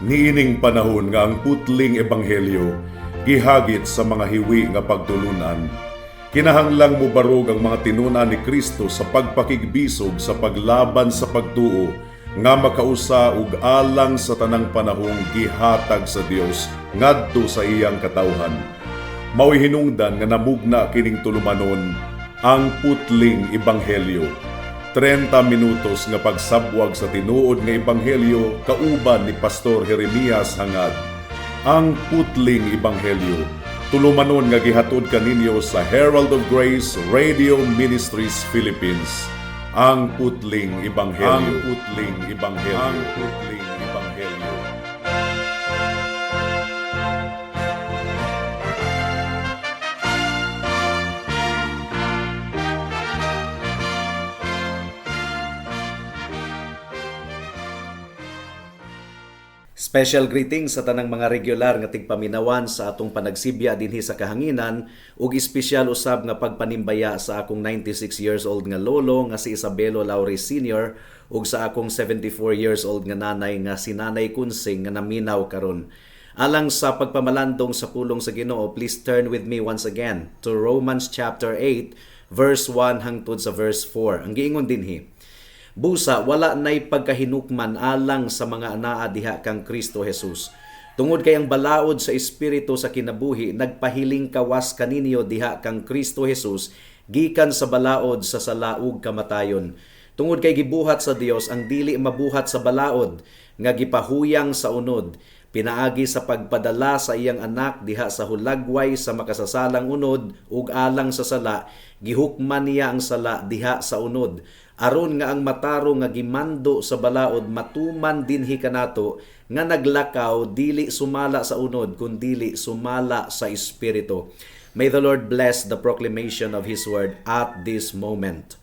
Niining panahon nga ang putling ebanghelyo gihagit sa mga hiwi nga pagtulunan. Kinahanglang mo barog ang mga tinuna ni Kristo sa pagpakigbisog sa paglaban sa pagtuo nga makausa ug alang sa tanang panahong gihatag sa Dios ngadto sa iyang katawhan. Mao'y hinungdan nga namugna kining tulumanon ang putling ebanghelyo. 30 minutos nga pagsabwag sa tinuod nga ebanghelyo kauban ni Pastor Jeremias hangad. Ang putling ebanghelyo tulumanon nga gihatod kaninyo sa Herald of Grace Radio Ministries Philippines. Ang putling ebanghelyo. Ang putling ebanghelyo. Ang putling ebanghelyo. Special greetings sa tanang mga regular nga tigpaminawan sa atong panagsibya dinhi sa kahanginan ug espesyal usab nga pagpanimbaya sa akong 96 years old nga lolo nga si Isabelo Lauri Sr. ug sa akong 74 years old nga nanay nga si Nanay Kunsing nga naminaw karon. Alang sa pagpamalandong sa pulong sa Ginoo, please turn with me once again to Romans chapter 8 verse 1 hangtod sa verse 4. Ang giingon dinhi: Busa, wala na'y pagkahinukman alang sa mga anaa diha kang Kristo Jesus. Tungod kay ang balaod sa Espiritu sa kinabuhi, nagpahiling kawas kaninyo diha kang Kristo Jesus, gikan sa balaod sa salaog kamatayon. Tungod kay gibuhat sa Dios ang dili mabuhat sa balaod, nga gipahuyang sa unod, pinaagi sa pagpadala sa iyang anak diha sa hulagway sa makasasalang unod ug alang sa sala, gihukman niya ang sala diha sa unod, aron nga ang mataro nga gimando sa balaod matuman dinhi kanato nga naglakaw dili sumala sa unod kun dili sumala sa espiritu. May the Lord bless the proclamation of His word at this moment.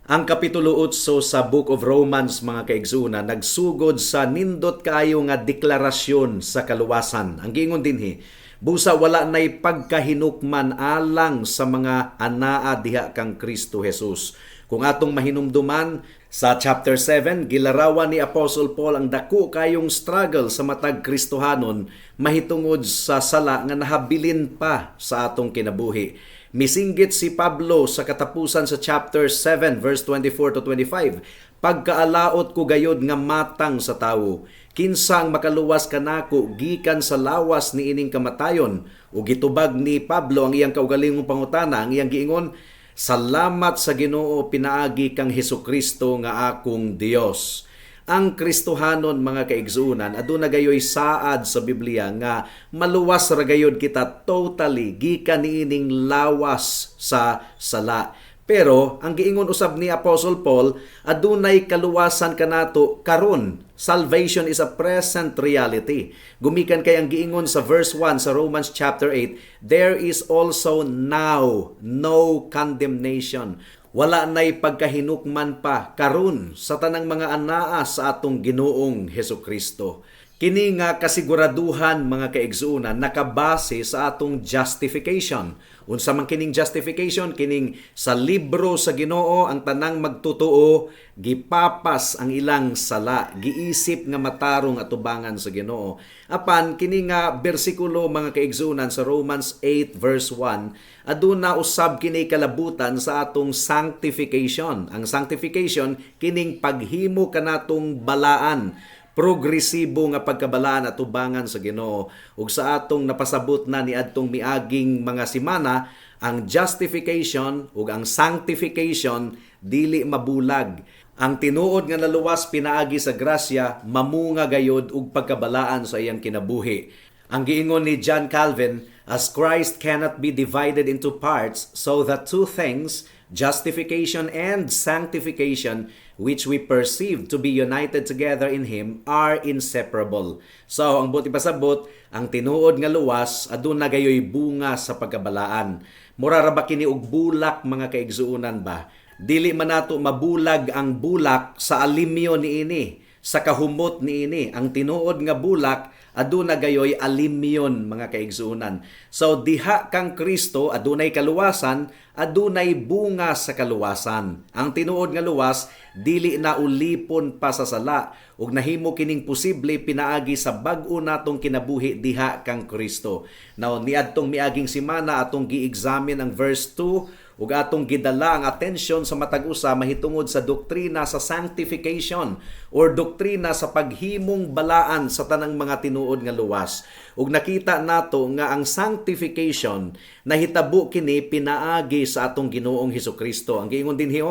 Ang kapitulo 8 sa Book of Romans, mga kaigsuuna, nagsugod sa nindot kaayo nga deklarasyon sa kaluwasan. Ang giingon dinhi, busa wala na'y pagkahinukman alang sa mga anaa diha kang Kristo Jesus. Kung atong mahinumduman sa chapter 7, gilarawan ni Apostle Paul ang dako kayong struggle sa matag Kristohanon mahitungod sa sala nga nahabilin pa sa atong kinabuhi. Misinggit si Pablo sa katapusan sa chapter 7 verse 24 to 25, pagkaalaot ko gayod nga matang sa tawo, kinsang makaluwas kanako gikan sa lawas ni ining kamatayon. Ug gitubag ni Pablo ang iyang kaugalingong pangutana, ang iyang giingon, salamat sa Ginoo pinaagi kang Hesukristo nga akong Dios. Ang Kristohanon, mga kaigsuunan, aduna gayoy saad sa Biblia nga maluwas ra gayod kita totally gikan niining lawas sa sala. Pero ang giingon usab ni Apostle Paul, adunay kaluwasan kanato karon. Salvation is a present reality. Gumikan kay ang giingon sa verse 1 sa Romans chapter 8, there is also now no condemnation. Wala na'y pagkahinukman pa karon sa tanang mga anaa sa atong Ginoong Hesukristo. Kini nga kasiguraduhan, mga kaigsuunan, nakabase sa atong justification. Unsa man kining justification? Kining sa libro sa Ginoo ang tanang magtutuo, gipapas ang ilang sala, giisip nga matarong atubangan sa Ginoo. Apan kini nga bersikulo, mga kaigsuunan, sa Romans 8 verse 1, aduna usab kini kalabutan sa atong sanctification. Ang sanctification kining paghimo kanatong balaan, progresibo nga pagkabalaan at tubangan sa Ginoo. Ug sa atong napasabot na ni adtong miaging mga simana, ang justification ug ang sanctification dili mabulag. Ang tinuod nga naluwas pinaagi sa grasya mamunga gayod ug pagkabalaan sa iyang kinabuhi. Ang giingon ni John Calvin, as Christ cannot be divided into parts, so that two things, justification and sanctification, which we perceive to be united together in Him, are inseparable. So, ang buti pasabot, ang tinuod nga luwas, aduna gayoy bunga sa pagkabalaan. Mura ra ba kini og bulak, mga kaigsuunan ba? Dili man nato mabulag ang bulak sa alimyo niini. sa kahumot niini. Ang tinuod nga bulak aduna gayoy alimyon mga kaigsuonan. So diha kang Kristo adunay kaluwasan, adunay bunga sa kaluwasan. Ang tinuod nga luwas dili na ulipon pa sa sala ug nahimo kining posible pinaagi sa bag-o natong kinabuhi diha kang Kristo. Now niadtong miaging semana atong gi-examine ang verse 2 ug atong gidala ang atensyon sa matag usa mahitungod sa doktrina sa sanctification or doktrina sa paghimong balaan sa tanang mga tinuod nga luwas. Ug nakita nato nga ang sanctification nahitabo kini pinaagi sa atong Ginoong Hesukristo. Ang giingon dinhi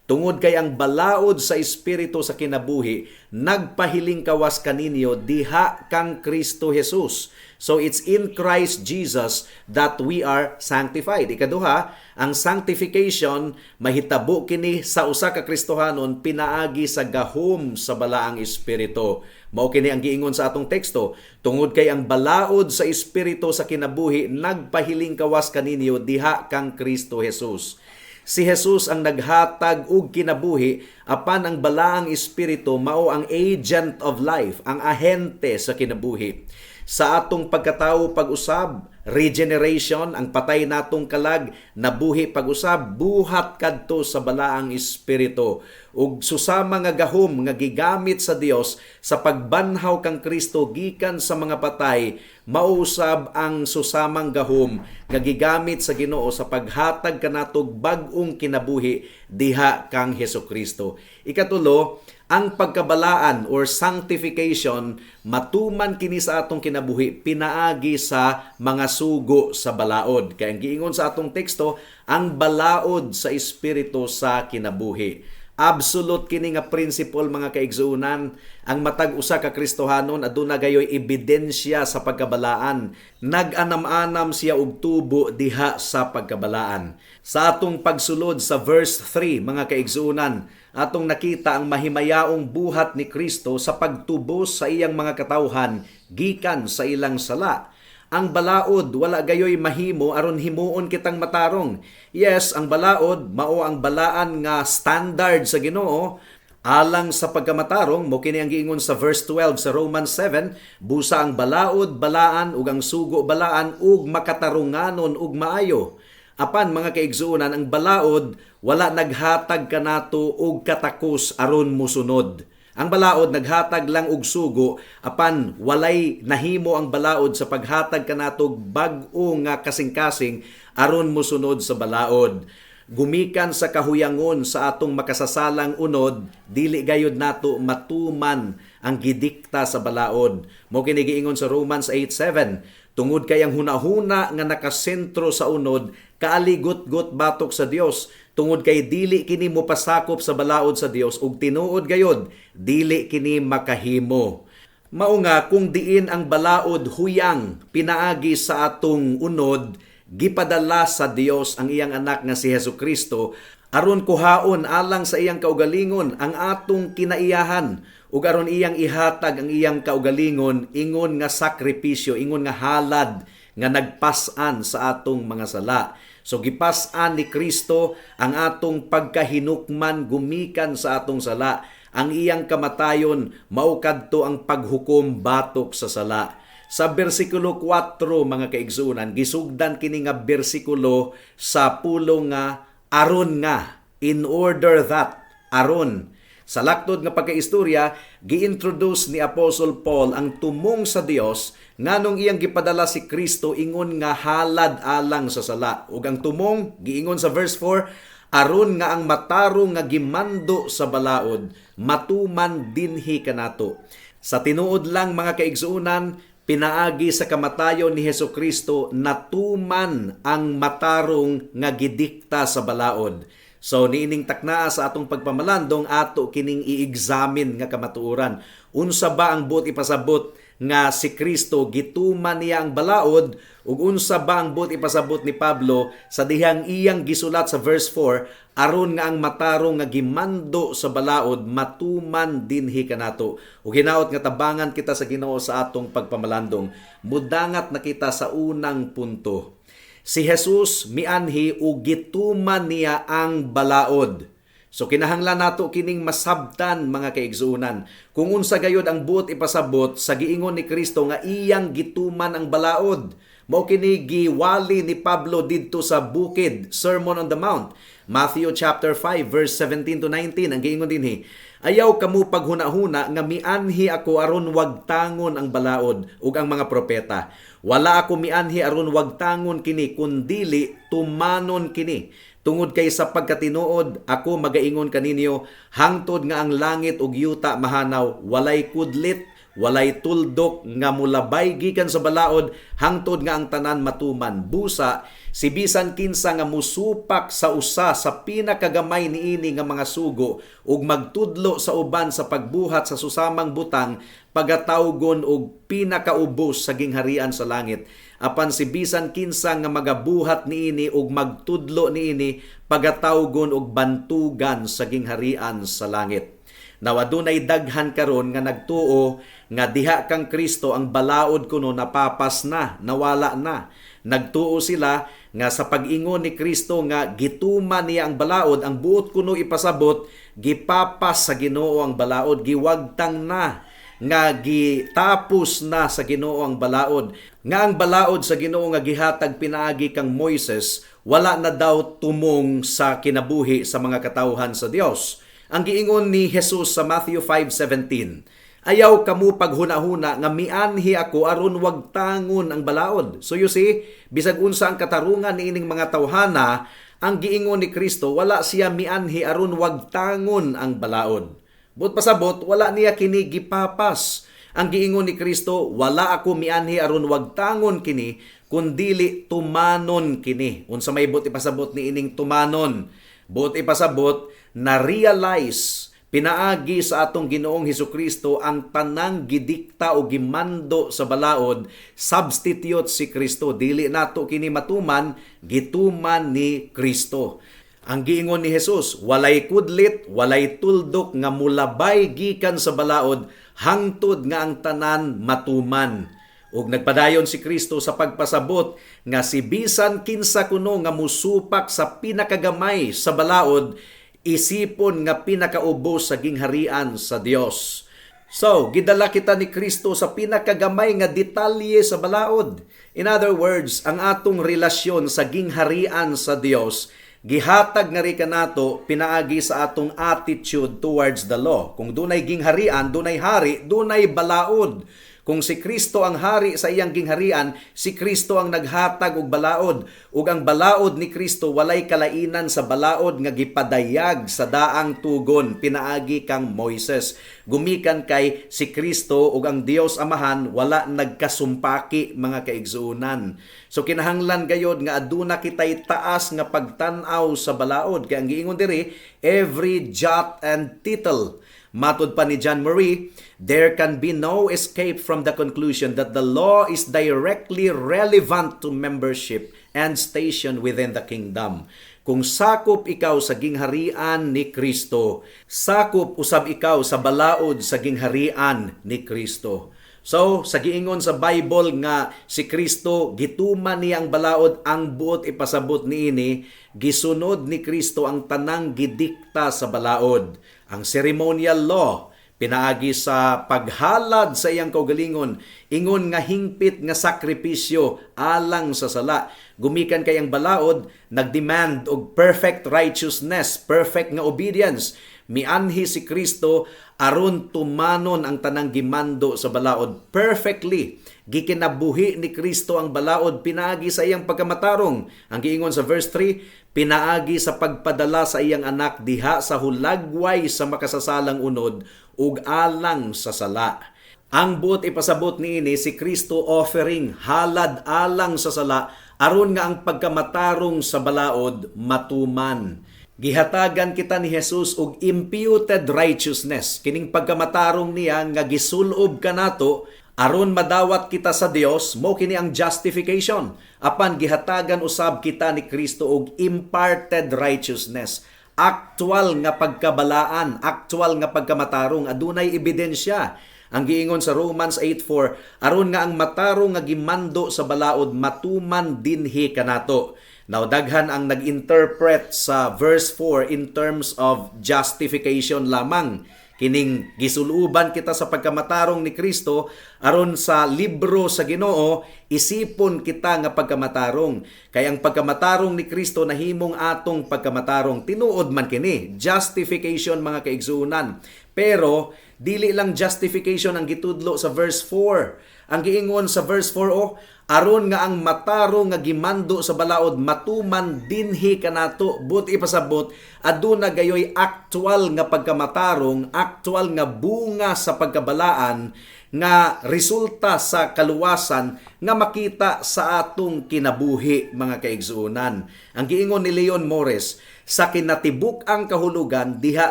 tungod kay ang balaod sa espiritu sa kinabuhi nagpahiling kawas kaninyo diha kang Kristo Jesus. So it's in Christ Jesus that we are sanctified. Ikaduha, ang sanctification mahitabo kini sa usa ka Kristohanon pinaagi sa gahom sa balaang espiritu. Mao kini ang giingon sa atong teksto, tungod kay ang balaod sa espiritu sa kinabuhi nagpahiling kawas kaninyo diha kang Kristo Jesus. Si Jesus ang naghatag og kinabuhi apan ang balaang espiritu mao ang agent of life, ang ahente sa kinabuhi. Sa atong pagkatawo pag-usab, regeneration, ang patay natong kalag, nabuhi pag-usab, buhat kadto sa balaang espiritu. Ug susama nga gahom nga gigamit sa Dios sa pagbanhaw kang Kristo gikan sa mga patay, mausab ang susamang gahom nga gigamit sa Ginoo sa paghatag kanatog bag-ong kinabuhi diha kang Hesukristo. Ikatulo, ang pagkabalaan or sanctification matuman kini sa atong kinabuhi pinaagi sa mga sugo sa balaod. Kaya ang giingon sa atong teksto, ang balaod sa espiritu sa kinabuhi. Absolute kini nga principle mga kaigsuonan. Ang matag usa ka Kristohanon aduna gayoy ebidensya sa pagkabalaan. Nag-anam-anam siya og tubo diha sa pagkabalaan. Sa atong pagsulod sa verse 3 mga kaigsuonan, atong nakita ang mahimayaong buhat ni Kristo sa pagtubos sa iyang mga katawhan gikan sa ilang sala. Ang balaod wala gayoy mahimo aron himuon kitang matarong. Yes, ang balaod mao ang balaan nga standard sa Ginoo alang sa pagkamatarong. Mo kini ang giingon sa verse 12 sa Romans 7, busa ang balaod balaan ug ang sugo balaan ug makatarunganon ug maayo. Apan mga kaigsuonan, ang balaod wala naghatag kanato og katakos aron musunod. Ang balaod naghatag lang og sugo, apan walay nahimo ang balaod sa paghatag kanatog bag-o nga kasing-kasing aron mosunod sa balaod. Gumikan sa kahuyangon sa atong makasasalang unod, dili gayud nato matuman ang gidikta sa balaod. Mo kini giingon sa Romans 8:7, tungod kay ang hunahuna nga nakasentro sa unod, kaaligot-got batok sa Dios, tungod kay dili kini mopasakop sa balaod sa Dios ug tinuod gayod dili kini makahimo. Mao nga kung diin ang balaod huyang pinaagi sa atong unod, gipadala sa Dios ang iyang anak nga si Hesukristo aron kuhaon alang sa iyang kaugalingon ang atong kinaiyahan ug aron iyang ihatag ang iyang kaugalingon ingon nga sakripisyo, ingon nga halad nga nagpas-an sa atong mga sala. So gipas-an ni Kristo ang atong pagkahinukman gumikan sa atong sala. Ang iyang kamatayon mao kadto ang paghukom batok sa sala. Sa bersikulo 4 mga kaigsuonan, gisugdan kini nga bersikulo sa pulong nga aron nga, in order that, aron. Sa laktod nga pagkaistorya, gi-introduce ni Apostle Paul ang tumong sa Dios nganong iyang gipadala si Kristo ingon nga halad alang sa sala. Ug ang tumong giingon sa verse 4, aron nga ang matarong nga gimando sa balaod matuman dinhi kanato. Sa tinuod lang mga kaigsuonan, pinaagi sa kamatayon ni Hesukristo natuman ang matarong nga gidikta sa balaod. So niining taknaa sa atong pagpamalandong ato kining i-examine nga kamatuoran. Unsa ba ang buot ipasabot nga si Kristo gituman niya ang balaod ug unsa ba ang buot ipasabot ni Pablo sa dihang iyang gisulat sa verse 4 aron nga ang matarong nga gimando sa balaod matuman dinhi kanato. Ug hinaot nga tabangan kita sa Ginoo sa atong pagpamalandong. Mudangat na kita sa unang punto. Si Jesus mianhi ug gituman niya ang balaod. So kinahanglan nato kining masabtan mga kaigsuunan. Kung unsa gayud ang buot ipasabot sa giingon ni Kristo nga iyang gituman ang balaod. Mao kini giwali ni Pablo didto sa bukid, Sermon on the Mount. Matthew chapter 5 verse 17 to 19 ang giingon dinhi. Ayaw kamo paghuna-huna nga mianhi ako aron wag tangon ang balaod ug ang mga propeta. Wala ako mianhi aron wag tangon kini kundili tumanon kini. Tungod kay sa pagkatinuod, ako magaingon kaninyo, hangtod nga ang langit ug yuta mahanaw, walay kudlit, walay tuldok nga mulabay gikan sa balaod, hangtod nga ang tanan matuman. Busa, si bisan kinsa nga musupak sa usa sa pinakagamay niini nga mga sugo ug magtudlo sa uban sa pagbuhat sa susamang butang, pagatawgon og pinakaubos sa gingharian sa langit. Apan si bisan kinsa nga magabuhat niini ug magtudlo niini, pagatawgon og bantugan sa gingharian sa langit. Nawadunay daghan karon nga nagtuo nga diha kang Kristo ang balaod kuno napapas na, nawala na. Nagtuo sila nga sa pag-ingon ni Kristo nga gituman niya ang balaod, ang buot kuno ipasabot, gipapas sa Ginoo ang balaod, giwagtang na nga gitapos na sa Ginoo ang balaod. Nga ang balaod sa Ginoo nga gihatag pinaagi kang Moises, wala na daw tumong sa kinabuhi sa mga katawhan sa Dios. Ang giingon ni Jesus sa Matthew 5:17, ayaw kamo paghuna-huna nga mianhi ako aron wag tangon ang balaod. So you see, bisag unsa ang katarungan niining mga tawhana, ang giingon ni Kristo wala siya mianhi aron wag tangon ang balaod. But pasabot, wala niya kini gipapas. Ang giingon ni Kristo, wala ako mianhi aron wag tangon kini, kundili tumanon kini. Unsa may but ipasabot ni ining tumanon? But ipasabot, na-realize, pinaagi sa atong Ginoong Hesukristo ang tanang gidikta o gimando sa balaod, substitute si Kristo. Dili nato kini matuman, gituman ni Kristo. Ang giingon ni Jesus, walay kudlit, walay tuldok nga mulabay gikan sa balaod, hangtod nga ang tanan matuman. Ug nagpadayon si Kristo sa pagpasabot nga si bisan kinsa kuno nga musupak sa pinakagamay sa balaod, isipon nga pinakaubos sa gingharian sa Dios. So, gidala kita ni Kristo sa pinakagamay nga detalye sa balaod. In other words, ang atong relasyon sa gingharian sa Dios, gihatag nga ri kanato pinaagi sa atong attitude towards the law. Kung dunay gingharian, dunay hari, dunay balaod. Kung si Kristo ang hari sa iyang gingharian, si Kristo ang naghatag og balaod. Ug ang balaod ni Kristo walay kalainan sa balaod nga gipadayag sa daang tugon pinaagi kang Moises. Gumikan kay si Kristo ug ang Dios Amahan wala nagkasumpaki mga kaigsuunan. So kinahanglan gayod nga aduna kitay taas nga pagtan-aw sa balaod. Kaya ang giingon diri, every jot and tittle. Matod pa ni John Murray, there can be no escape from the conclusion that the law is directly relevant to membership and station within the kingdom. Kung sakop ikaw sa gingharian ni Kristo, sakop usab ikaw sa balaod sa gingharian ni Kristo. So, sa giingon sa Bible nga si Kristo gituman niya ang balaod, ang buot ipasabot niini, gisunod ni Kristo ang tanang gidikta sa balaod. Ang ceremonial law, pinaagi sa paghalad sa iyang kaugalingon, ingon nga hingpit nga sakripisyo alang sa sala. Gumikan kay ang balaod, nagdemand og perfect righteousness, perfect nga obedience. Mianhi si Kristo aron tumanon ang tanang gimando sa balaod perfectly. Gikinabuhi ni Kristo ang balaod pinaagi sa iyang pagkamatarong. Ang giingon sa verse 3, pinaagi sa pagpadala sa iyang anak diha sa hulagway sa makasasalang unod ug alang sa sala. Ang buot ipasabot niini si Kristo offering halad alang sa sala aron nga ang pagkamatarong sa balaod matuman. Gihatagan kita ni Jesus og imputed righteousness. Kining pagkamatarong niya nga gisulob kanato aron madawat kita sa Dios, mo kini ang justification. Apan gihatagan usab kita ni Kristo og imparted righteousness. Actual nga pagkabalaan, actual nga pagkamatarong, adunay ebidensya. Ang giingon sa Romans 8:4, aron nga ang matarong nga gimando sa balaod matuman dinhi kanato. Now, daghan ang nag-interpret sa verse 4 in terms of justification lamang. Kining gisuluban kita sa pagkamatarong ni Kristo aron sa libro sa Ginoo isipon kita nga pagkamatarong. Kay ang pagkamatarong ni Kristo nahimong atong pagkamatarong. Tinuod man kini, justification mga kaigsuunan. Pero dili lang justification ang gitudlo sa verse 4. Ang giingon sa verse 4, aron nga ang matarong nga gimando sa balaod matuman dinhi kanato, but ipasabot aduna gayoy actual nga pagkamatarong, actual nga bunga sa pagkabalaan nga resulta sa kaluwasan nga makita sa atong kinabuhi mga kaigsuunan. Ang giingon ni Leon Morris, sa kinatibuk ang kahulugan diha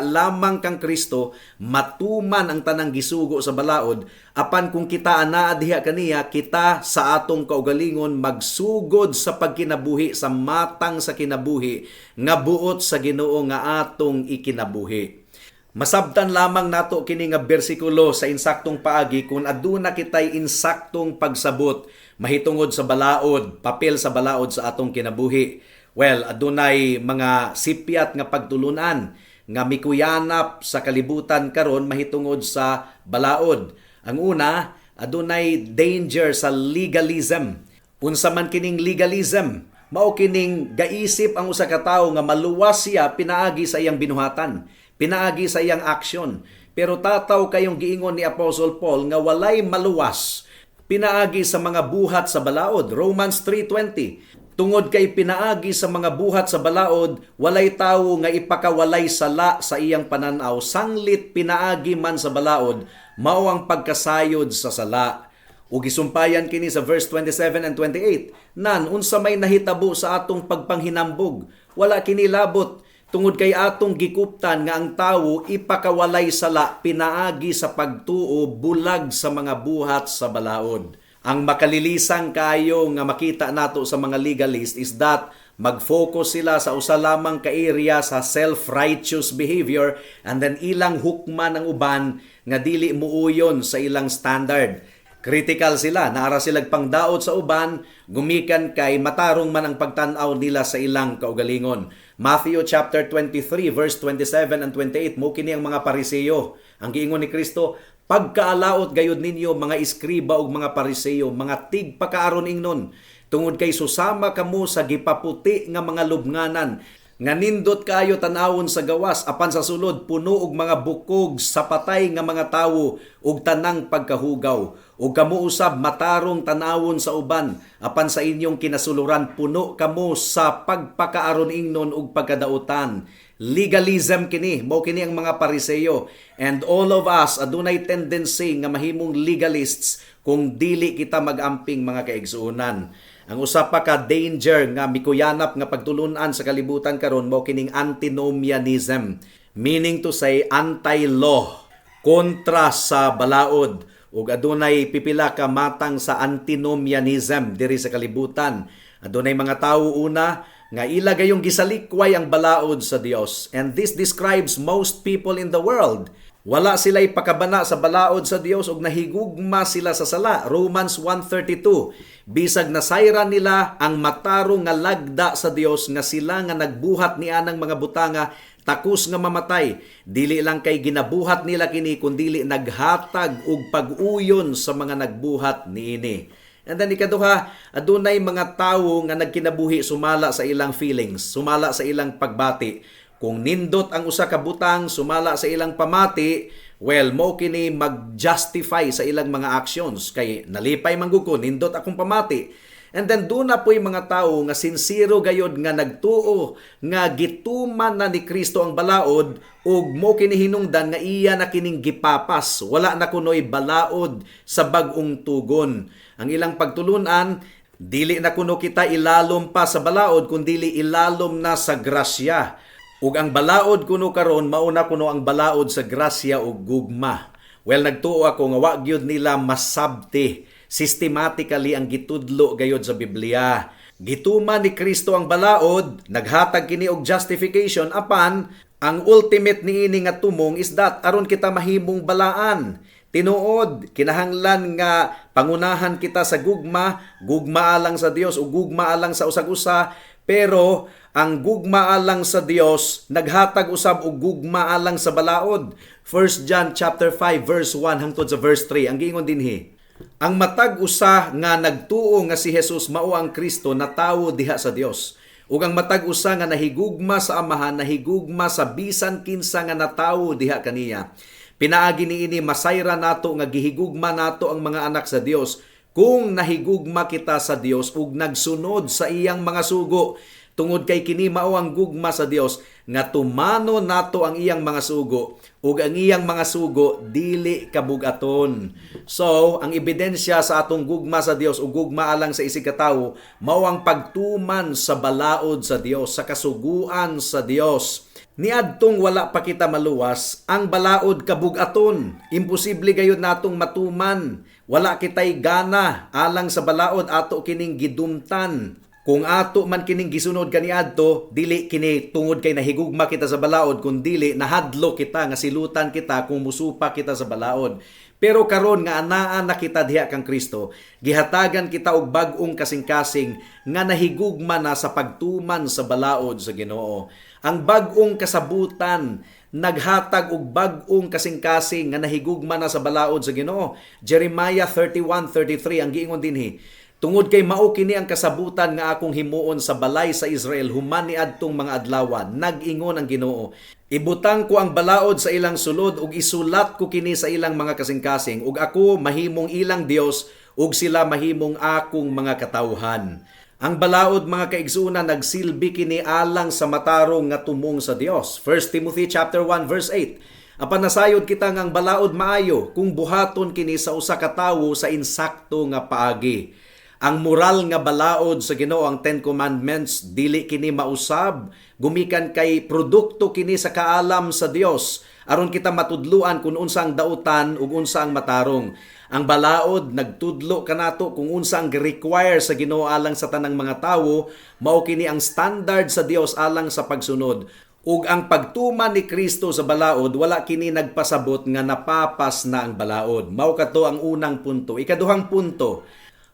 lamang kang Kristo matuman ang tanang gisugo sa balaod, apan kung kita anaa diha kaniya, kita sa atong kaugalingon magsugod sa pagkinabuhi sa matang sa kinabuhi nga buot sa Ginoo nga atong ikinabuhi. Masabtan lamang nato kini nga bersikulo sa insaktong paagi kung aduna kitay insaktong pagsabot mahitungod sa balaod, papel sa balaod sa atong kinabuhi. Well, adunay mga sipyat nga pagtulunan nga mikuyanap sa kalibutan karon mahitungod sa balaod. Ang una, adunay danger sa legalism. Unsa man kining legalism? Mao kining gaisip ang usa ka tawo nga maluwas siya pinaagi sa iyang binuhatan, pinaagi sa iyang aksyon. Pero tataw kayong giingon ni Apostle Paul nga walay maluwas pinaagi sa mga buhat sa balaod. Romans 3:20. Tungod kay pinaagi sa mga buhat sa balaod, walay tawo nga ipakawalay sala sa iyang pananaw, sanglit pinaagi man sa balaod, mao ang pagkasayod sa sala. Ug gisumpayan kini sa verse 27 and 28. Nan unsa may nahitabo sa atong pagpanghinambog, wala kini labot. Tungod kay atong gikuptan nga ang tawo ipakawalay sala pinaagi sa pagtuo bulag sa mga buhat sa balaod. Ang makalilisang kayo nga makita nato sa mga legalist is that mag-focus sila sa usa lamang ka area sa self-righteous behavior and then ilang hukman ang uban nga dili muuyon sa ilang standard. Critical sila, naara silang pangdaot sa uban, gumikan kay matarong man ang pagtan-aw nila sa ilang kaugalingon. Matthew chapter 23 verse 27 and 28 mo kini ang mga Pariseyo. Ang giingon ni Kristo, pagkaalaot gayud ninyo mga iskriba ug mga Pariseyo, mga tigpakaaron ingnon, tungod kay susama kamo sa gipaputi nga mga lubnganan, nga nindot kayo tanawon sa gawas, apan sa sulod puno og mga bukog sa patay nga mga tawo ug tanang pagkahugaw. Ug kamo usab matarong tanawon sa uban, apan sa inyong kinasuluran puno kamo sa pagpakaaron ingnon ug pagkadautan. Legalism kini, mao kini ang mga Pariseyo. And all of us adunay tendency nga mahimong legalists kung dili kita magamping mga kaigsuonan. Ang usa pa ka danger nga mikuyanap nga pagtulunan sa kalibutan karon mao kining antinomianism, meaning to say anti-law, kontra sa balaod, ug adunay pipila ka matang sa antinomianism diri sa kalibutan. Adunay mga tawo una nga ila gayong gisalikway ang balaod sa Dios, and this describes most people in the world. Wala sila'y pakabana sa balaod sa Dios ug nahigugma sila sa sala. Romans 1:32. Bisag nasayran nila ang matarong nga lagda sa Dios nga sila nga nagbuhat ni anang mga butanga takos nga mamatay. Dili lang kay ginabuhat nila kini kundi naghatag og pag-uyon sa mga nagbuhat niini. And then ikaduha, adunay mga tawo nga nagkinabuhi sumala sa ilang feelings, sumala sa ilang pagbati. Kung nindot ang usa ka butang sumala sa ilang pamati, well, mo kini mag-justify sa ilang mga actions. Kay nalipay man gud ko, nindot akong pamati. And then doon na po'y mga tao nga sinsiro gayod nga nagtuo nga gituman na ni Kristo ang balaod ug mo kini hinungdan nga iya na kining gipapas. Wala na kunoy balaod sa bag-ong tugon. Ang ilang pagtulunan, dili na kuno kita ilalom pa sa balaod kundi ilalom na sa grasya. Ug ang balaod kuno karon mauna kuno ang balaod sa grasya ug gugma. Well, nagtuo ako nga wa gyud nila masabti systematically ang gitudlo gayod sa Biblia. Gituman ni Kristo ang balaod, naghatag kini og justification, apan ang ultimate niini nga tumong is that aron kita mahimong balaan. Tinuod, kinahanglan nga pangunahan kita sa gugma, gugma alang sa Dios o gugma alang sa usag-usa, pero ang gugma alang sa Dios naghatag usab og gugma alang sa balaod. 1 John chapter 5 verse 1 hangtod sa verse 3 ang giingon dinhi. Ang matag usa nga nagtuo nga si Jesus mao ang Kristo na tawo diha sa Dios. Ug ang matag usa nga nahigugma sa Amahan, nahigugma sa bisan kinsa nga natawo diha kaniya. Pinaagi niini masayra nato nga gihigugma nato ang mga anak sa Dios kung nahigugma kita sa Dios ug nagsunod sa iyang mga sugo. Tungod kay kini mao ang gugma sa Dios nga tumano nato ang iyang mga sugo ug ang iyang mga sugo dili kabugaton. So, ang ebidensya sa atong gugma sa Dios ug gugma alang sa isig ka tawo mao ang pagtuman sa balaod sa Dios, sa kasuguan sa Dios. Niadtong wala pa kita maluwas, ang balaod kabugaton. Imposible gayud natong matuman. Wala kitay gana alang sa balaod ato kining gidumtan. Kung ato man kining gisunod kaniadto, dili kini tungod kay nahigugma kita sa balaod, kun dili nahadlo kita nga silutan kita kung musupa kita sa balaod. Pero karon nga anaa na kita diha kang Kristo, gihatagan kita og bag-ong kasing-kasing nga nahigugma na sa pagtuman sa balaod sa Ginoo. Ang bag-ong kasabutan naghatag og bag-ong kasing-kasing nga nahigugma na sa balaod sa Ginoo. Jeremiah 31:33 ang giingon dinhi. Tungod kay mao kini ang kasabutan nga akong himuon sa balay sa Israel human niadtong mga adlaw, nag-ingon ang Ginoo. Ibutang ko ang balaod sa ilang sulod ug isulat ko kini sa ilang mga kasing-kasing ug ako mahimong ilang Dios ug sila mahimong akong mga katawhan. Ang balaod mga kaigsunan nagsilbi kini alang sa matarong nga tumong sa Dios. 1 Timothy chapter 1 verse 8. Apan nasayod kita ngang balaod maayo kung buhaton kini sa usa ka tawo sa insakto nga paagi. Ang moral nga balaod sa Ginoo, ang Ten Commandments, dili kini mausab, gumikan kay produkto kini sa kaalam sa Dios aron kita matudluan kung unsa ang dautan ug unsa ang matarong. Ang balaod nagtudlo kanato kung unsa ang require sa Ginoo alang sa tanang mga tawo, mao kini ang standard sa Dios alang sa pagsunod. Ug ang pagtuman ni Kristo sa balaod, wala kini nagpasabot nga napapas na ang balaod. Mao kato ang unang punto. Ikaduhang punto,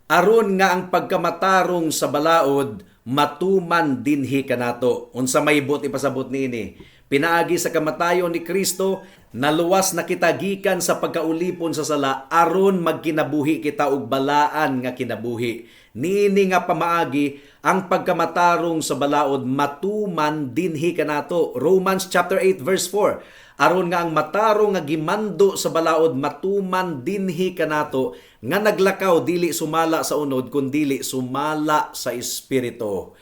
aron nga ang pagkamatarong sa balaod matuman dinhi kanato. Unsa may bot ipasabot niini? Pinaagi sa kamatayon ni Kristo, naluwas na kita gikan sa pagkaulipon sa sala aron magkinabuhi kita og balaan nga kinabuhi. Niini nga pamaagi ang pagkamatarong sa balaod matuman dinhi kanato. Romans chapter 8 verse 4. Aron nga ang matarong nga gimando sa balaod matuman dinhi kanato nga naglakaw dili sumala sa unod kun dili sumala sa espiritu.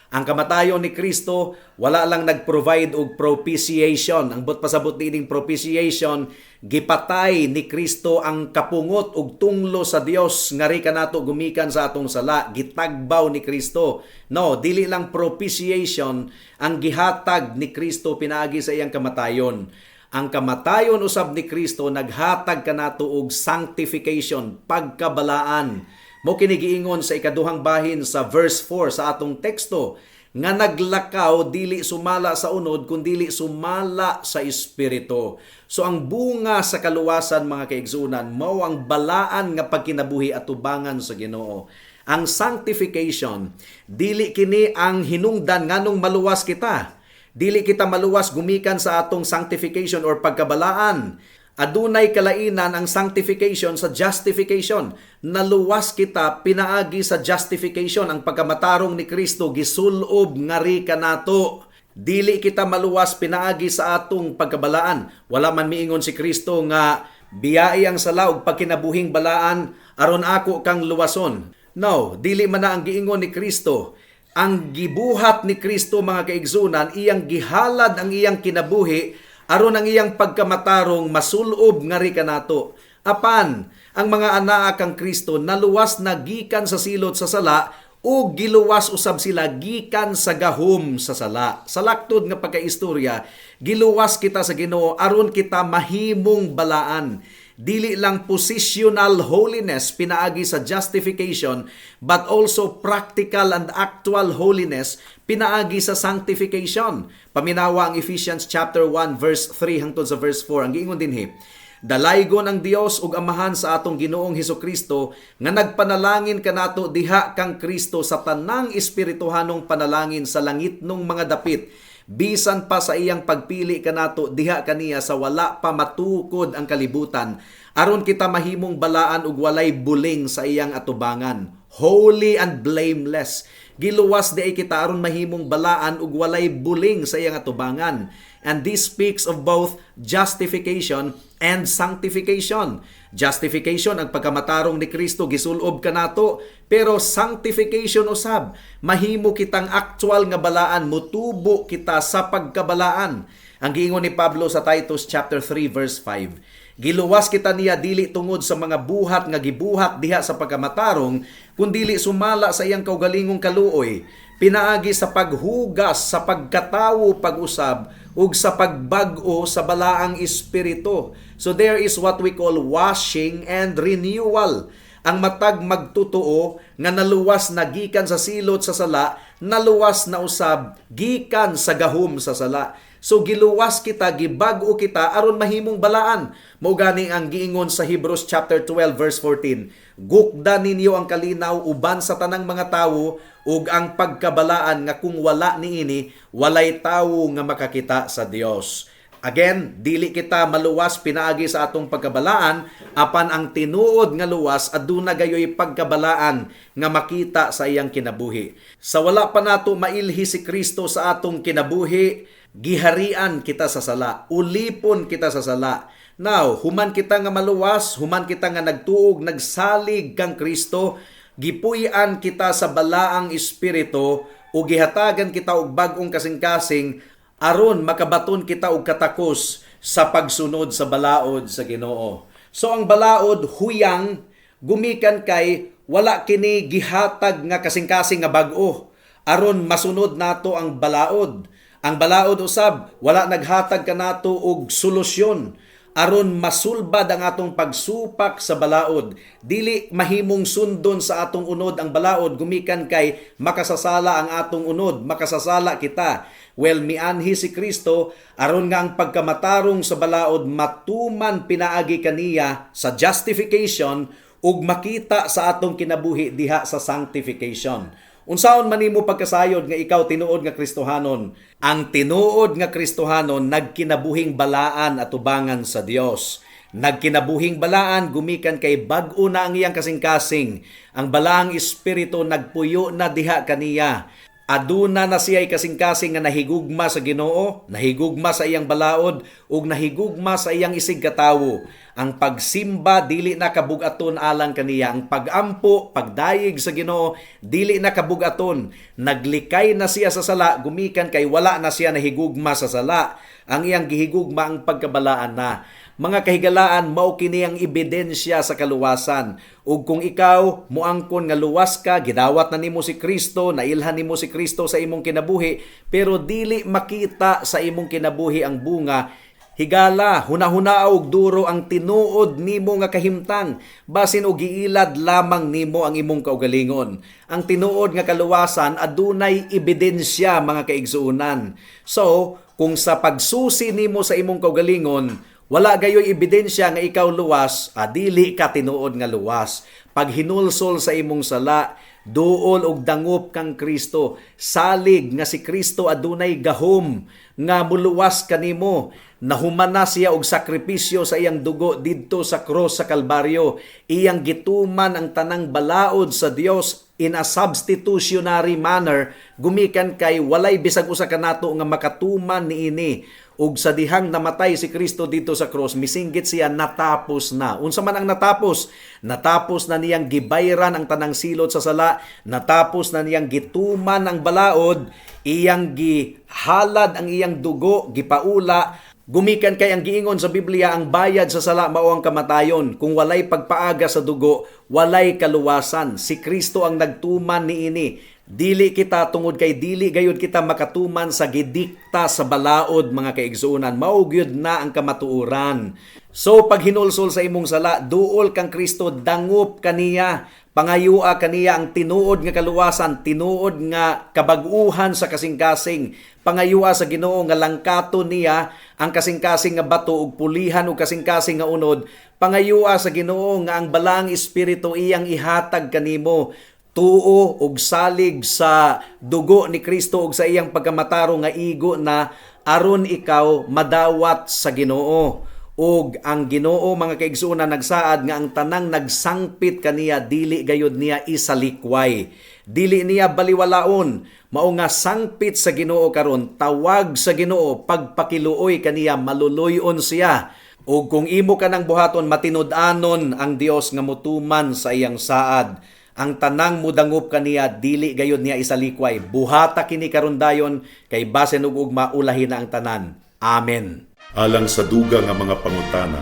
Ang kamatayon ni Kristo wala lang nag-provide og propitiation. Ang pasabot nining propitiation, gipatay ni Kristo ang kapungot ug tunglo sa Dios ngari kanato gumikan sa atong sala, gitagbaw ni Kristo. No, dili lang propitiation ang gihatag ni Kristo pinaagi sa iyang kamatayon. Ang kamatayon usab ni Kristo naghatag kanato og sanctification, pagkabalaan. Mo kini giingon sa ikaduhang bahin sa verse 4 sa atong teksto, nga naglakaw dili sumala sa unod kun dili sumala sa espiritu. So ang bunga sa kaluwasan mga kaigsunan mao ang balaan nga pagkinabuhi at tubangan sa Ginoo. Ang sanctification dili kini ang hinungdan nganong maluwas kita. Dili kita maluwas gumikan sa atong sanctification or pagkabalaan. Adunay kalainan ang sanctification sa justification. Naluwas kita pinaagi sa justification. Ang pagkamatarong ni Kristo gisulob ngari kanato. Dili kita maluwas pinaagi sa atong pagkabalaan. Wala man miingon si Kristo nga biyai ang sala og pagkinabuhing balaan aron ako kang luwason. No, dili man na ang giingon ni Kristo. Ang gibuhat ni Kristo mga kaigsunan, iyang gihalad ang iyang kinabuhi aron ang iyang pagkamatarong masulob ngari kanato. Apan ang mga anaa kang Kristo naluwas na gikan sa silot sa sala o giluwas usab sila gikan sa gahom sa sala. Sa laktod nga pagkaistorya, giluwas kita sa Ginoo aron kita mahimong balaan. Dili lang positional holiness pinaagi sa justification, but also practical and actual holiness pinaagi sa sanctification. Paminawa ang Ephesians chapter 1 verse 3 hangtod sa verse 4. Ang giingon dinhi, Dalaygon ang Dios ug Amahan sa atong Ginoong Hesukristo nga nagpanalangin kanato diha kang Kristo sa tanang espirituhanong panalangin sa langitnong mga dapit, bisan pa sa iyang pagpili kanato diha kaniya sa wala pa matukod ang kalibutan, aron kita mahimong balaan ug walay buling sa iyang atubangan. Holy and blameless. Giluwas di ay kita aron mahimong balaan ug walay buling sa iyang atubangan. And this speaks of both justification and sanctification. Justification ang pagkamatarong ni Kristo gisulob kanato, pero sanctification usab mahimo kitang actual nga balaan, mutubo kita sa pagkabalaan. Ang giingon ni Pablo sa Titus chapter 3 verse 5. Giluwas kita niya dili tungod sa mga buhat nga gibuhat diha sa pagkamatarong, kundili sumala sa iyang kaugalingong kaluoy, pinaagi sa paghugas sa pagkatawo pag-usab ug sa pagbag-o sa balaang espiritu. So there is what we call washing and renewal. Ang matag magtutuo nga naluwas na gikan sa silot sa sala, naluwas na usab gikan sa gahom sa sala. So giluwas kita, gibag-o kita aron mahimong balaan. Mao gani ang giingon sa Hebrews chapter 12 verse 14. Gukda ninyo ang kalinaw uban sa tanang mga tawo ug ang pagkabalaan nga kung wala niini walay tawo nga makakita sa Dios. Again, dili kita maluwas pinaagi sa atong pagkabalaan, apan ang tinuod nga luwas aduna gayoy pagkabalaan nga makita sa iyang kinabuhi. Sa wala pa nato mailhi si Kristo sa atong kinabuhi, giharian kita sa sala, ulipon kita sa sala. Now, human kita nga maluwas, human kita nga nagtuog, nagsalig kang Kristo, gipuy-an kita sa balaang espiritu o gihatagan kita og bag-ong kasing-kasing aron makabaton kita og katakos sa pagsunod sa balaod sa Ginoo. So ang balaod huyang gumikan kay wala kini gihatag nga kasing-kasing nga bag-o aron masunod nato ang balaod. Ang balaod usab wala naghatag kanato og solusyon aron masulbad ang atong pagsupak sa balaod. Dili mahimong sundon sa atong unod ang balaod gumikan kay makasasala ang atong unod, makasasala kita. Well, mianhi si Kristo aron nga ang pagkamatarong sa balaod matuman pinaagi kaniya sa justification ug makita sa atong kinabuhi diha sa sanctification. Unsaon man nimo pagkasayod nga ikaw tinuod nga Kristohanon? Ang tinuod nga Kristohanon nagkinabuhing balaan at tubangan sa Dios. Nagkinabuhing balaan gumikan kay bag-o na ang iyang kasing-kasing. Ang balaang espiritu nagpuyo na diha kaniya. Aduna na siya'y kasing-kasing nga nahigugma sa Ginoo, nahigugma sa iyang balaod, ug nahigugma sa iyang isig katawo. Ang pagsimba dili na kabugaton alang kaniya. Ang pagampo, pagdayeg sa Ginoo dili na kabugaton. Naglikay na siya sa sala, gumikan kay wala na siya nahigugma sa sala. Ang iyang gihigugma ang pagkabalaan na. Mga kahigalaan, mao kini ang ebidensya sa kaluwasan. Ug kung ikaw muangkon nga luwas ka, gidawat na nimo si Kristo, nailhan nimo si Kristo sa imong kinabuhi, pero dili makita sa imong kinabuhi ang bunga, higala, hunahuna og duro ang tinuod nimo nga kahimtang, basin og giilad lamang nimo ang imong kaugalingon. Ang tinuod nga kaluwasan adunay ebidensya mga kaigsuunan. So, kung sa pagsusi nimo sa imong kaugalingon, wala gayoy ebidensya nga ikaw luwas, dili ka tinuod nga luwas. Pag hinulsol sa imong sala, duol og dangop kang Kristo. Salig nga si Kristo adunay gahom nga muluwas kanimo. Nahuman na siya og sakripisyo sa iyang dugo didto sa cross sa Kalbaryo. Iyang gituman ang tanang balaod sa Dios in a substitutionary manner, gumikan kay walay bisag usa kanato nga makatuman niini. Ug sa dihang namatay si Kristo dito sa cross, misinggit siya natapos na. Unsa man ang natapos? Natapos na niyang gibayran ang tanang silot sa sala, natapos na niyang gituman ang balaod, iyang gihalad ang iyang dugo, gipaula. Gumikan kay ang giingon sa Biblia, ang bayad sa sala mao ang kamatayon. Kung walay pagpaaga sa dugo, walay kaluwasan. Si Kristo ang nagtuman niini. Dili kita tungod kay dili gayud kita makatuman sa gidikta sa balaod mga kaigsuunan. Mao gyud na ang kamatuoran. So pag hinulsol sa imong sala, duol kang Kristo, dangop kaniya. Pangayua kaniya ang tinuod nga kaluwasan, tinuod nga kabag-uhan sa kasing-kasing. Pangayua sa Ginoo nga langkato niya ang kasing-kasing nga bato ug pulihan ug kasing-kasing nga unod. Pangayua sa Ginoo nga ang balang espiritu iyang ihatag kanimo. Tuo ug salig sa dugo ni Kristo ug sa iyang pagkamataro nga igo na aron ikaw madawat sa Ginoo. Ug ang Ginoo mga kaigsuuna nagsaad nga ang tanang nagsangpit kaniya dili gayud niya isalikway. Dili niya baliwalaon. Mao nga sangpit sa Ginoo karon, tawag sa Ginoo, pagpakiluoy kaniya maluluyon siya. Ug kung imo ka nang buhaton matinud-anon ang Dios nga mutuman sa iyang saad. Ang tanang mudangup kaniya dili gayud niya isalikway. Buhata kini karon dayon kay basen ug ugma ulahi na ang tanan. Amen. Alang sa dugang nga mga pangutana,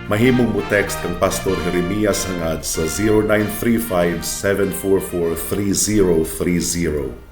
mahimong mo text kang Pastor Jeremias hangad sa 0935-744-3030.